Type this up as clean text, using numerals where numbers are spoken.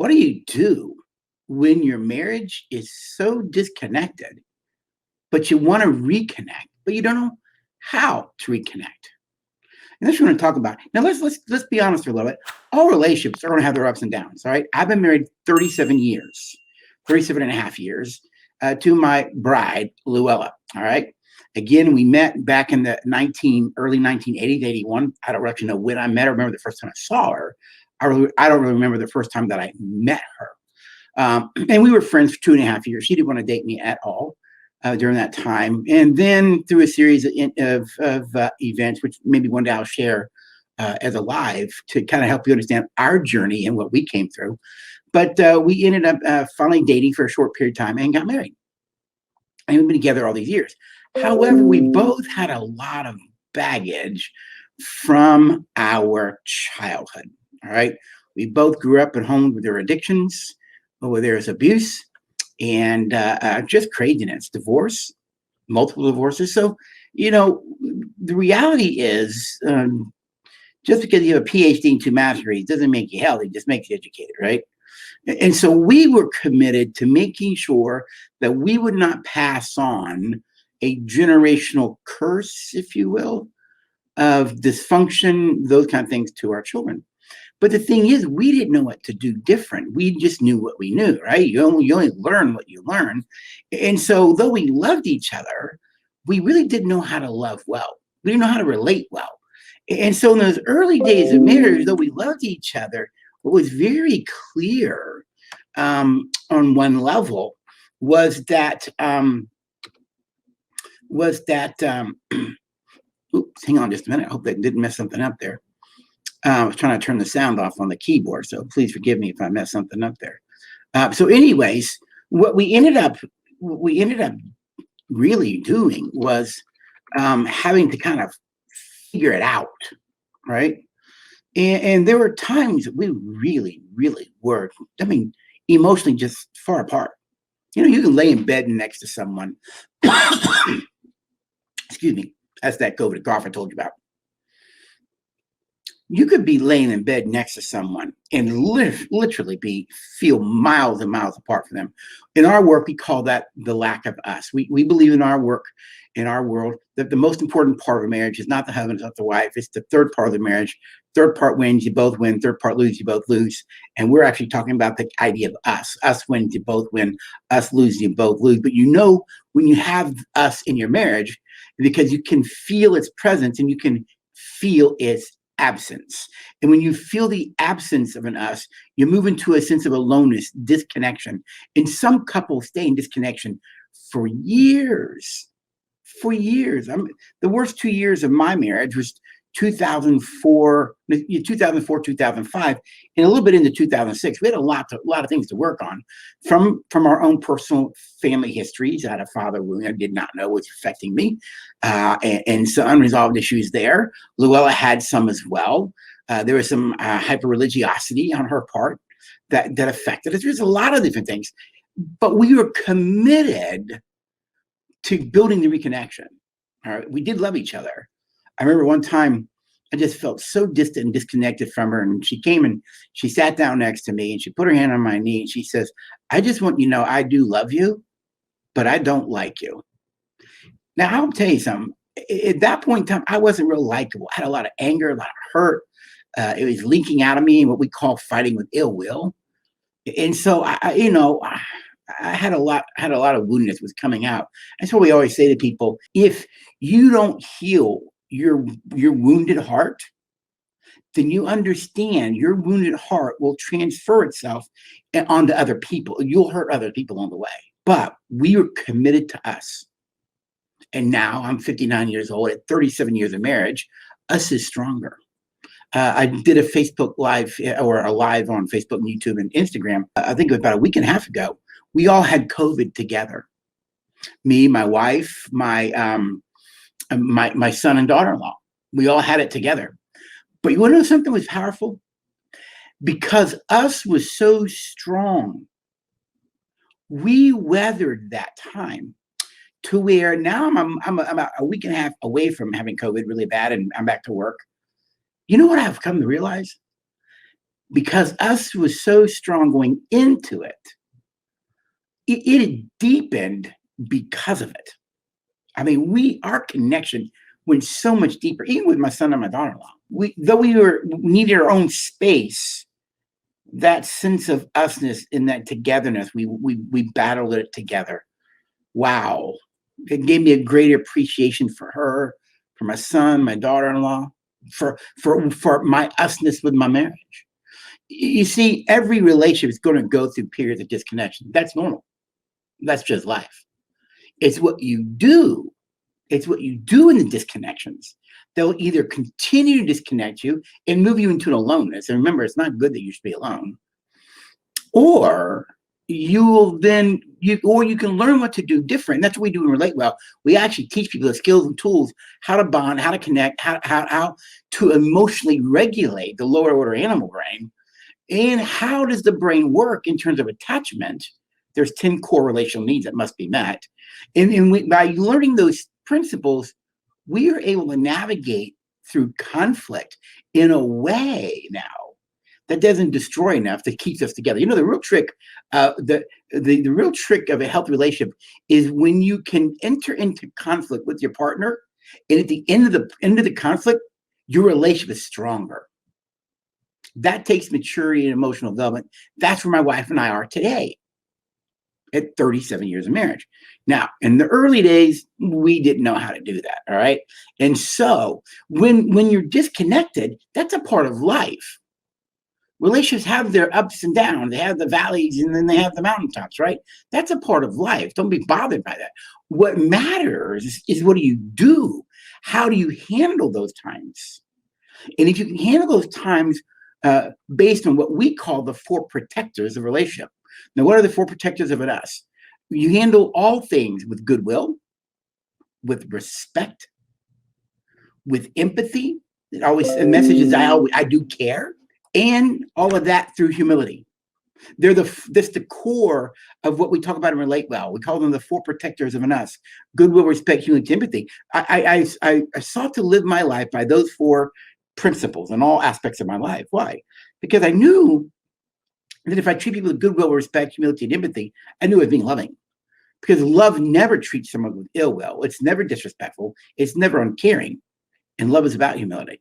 What do you do when your marriage is so disconnected, but you want to reconnect, but you don't know how to reconnect? And that's what we're going to talk about. Now let's be honest for a little bit. All relationships are going to have their ups and downs. All right. I've been married 37 years, 37 and a half years to my bride, Luella. All right. Again, we met back in the early 1980s, 81. I don't actually know when I met her. I remember the first time I saw her. I don't really remember the first time that I met her. And we were friends for 2.5 years. She didn't want to date me at all during that time. And then through a series of events, which maybe one day I'll share as a live to kind of help you understand our journey and what we came through. But we ended up finally dating for a short period of time and got married. And we've been together all these years. However, we both had a lot of baggage from our childhood. All right. We both grew up at home with their addictions, where there's abuse and just craziness, divorce, multiple divorces. So, the reality is just because you have a PhD and 2 master's degrees doesn't make you healthy, just makes you educated, right? And so we were committed to making sure that we would not pass on a generational curse, if you will, of dysfunction, those kind of things to our children. But the thing is, we didn't know what to do different. We just knew what we knew, right? You only learn what you learn. And so though we loved each other, we really didn't know how to love well. We didn't know how to relate well. And so in those early days of marriage, though we loved each other, what was very clear on one level was that oops, hang on just a minute. I hope that didn't mess something up there. I was trying to turn the sound off on the keyboard, so please forgive me if I mess something up there. So anyways, what we ended up really doing was having to kind of figure it out, right? And there were times that we really, really were, emotionally just far apart. You can lay in bed next to someone. Excuse me. That's that COVID cough I told you about. You could be laying in bed next to someone and literally feel miles and miles apart from them. In our work, we call that the lack of us. We believe in our work, in our world, that the most important part of a marriage is not the husband, it's not the wife. It's the third part of the marriage. Third part wins, you both win. Third part lose, you both lose. And we're actually talking about the idea of us. Us wins, you both win. Us lose, you both lose. But when you have us in your marriage, because you can feel its presence and you can feel its absence. And when you feel the absence of an us, you move into a sense of aloneness, disconnection. And some couples stay in disconnection for years. For years. The worst 2 years of my marriage was 2004, 2005, and a little bit into 2006. We had a lot of things to work on from our own personal family histories. I had a father who I did not know was affecting me, and some unresolved issues there. Luella had some as well. There was some hyper-religiosity on her part that affected us. There's a lot of different things, but we were committed to building the reconnection. All right, we did love each other. I remember one time I just felt so distant and disconnected from her. And she came and she sat down next to me and she put her hand on my knee and she says, I just want you to know I do love you, but I don't like you. Now, I'll tell you something. At that point in time, I wasn't real likable. I had a lot of anger, a lot of hurt. It was leaking out of me, what we call fighting with ill will. And so, I had a lot of woundedness was coming out. That's what we always say to people. If you don't heal your wounded heart, then you understand your wounded heart will transfer itself onto other people. You'll hurt other people on the way. But we were committed to us. And now I'm 59 years old. At 37 years of marriage, us is stronger. I did a Facebook live or a live on Facebook and YouTube and Instagram. I think it was about a week and a half ago. We all had COVID together. Me, my wife, my son and daughter-in-law. We all had it together. But you want to know something was powerful? Because us was so strong, we weathered that time to where now I'm about a week and a half away from having COVID really bad, and I'm back to work. You know what I've come to realize? because us was so strong going into it, it deepened because of it. I mean, our connection went so much deeper, even with my son and my daughter-in-law. Though we needed our own space, that sense of usness in that togetherness, we battled it together. Wow. It gave me a greater appreciation for her, for my son, my daughter-in-law, for my usness with my marriage. You see, every relationship is going to go through periods of disconnection. That's normal. That's just life. It's what you do. It's what you do in the disconnections. They'll either continue to disconnect you and move you into an aloneness. And remember, it's not good that you should be alone. Or you can learn what to do different. That's what we do in Relate Well. We actually teach people the skills and tools, how to bond, how to connect, how to emotionally regulate the lower order animal brain, and how does the brain work in terms of attachment. There's 10 core relational needs that must be met. And by learning those principles, we are able to navigate through conflict in a way now that doesn't destroy enough that keeps us together. You know, the real trick, the real trick of a healthy relationship is when you can enter into conflict with your partner, and at the end of the conflict, your relationship is stronger. That takes maturity and emotional development. That's where my wife and I are today at 37 years of marriage. Now, in the early days, we didn't know how to do that, all right? And so when you're disconnected, that's a part of life. Relationships have their ups and downs. They have the valleys and then they have the mountaintops, right? That's a part of life. Don't be bothered by that. What matters is what do you do? How do you handle those times? And if you can handle those times based on what we call the 4 protectors of a relationship. Now, what are the 4 protectors of an us? You handle all things with goodwill, with respect, with empathy. It always, the message is I do care, and all of that through humility. That's the core of what we talk about in Relate Well. We call them the 4 protectors of an us: goodwill, respect, humility, empathy. I sought to live my life by those 4 principles in all aspects of my life. Why? Because I knew that if I treat people with goodwill, respect, humility, and empathy, I knew I was being loving. Because love never treats someone with ill will. It's never disrespectful. It's never uncaring. And love is about humility.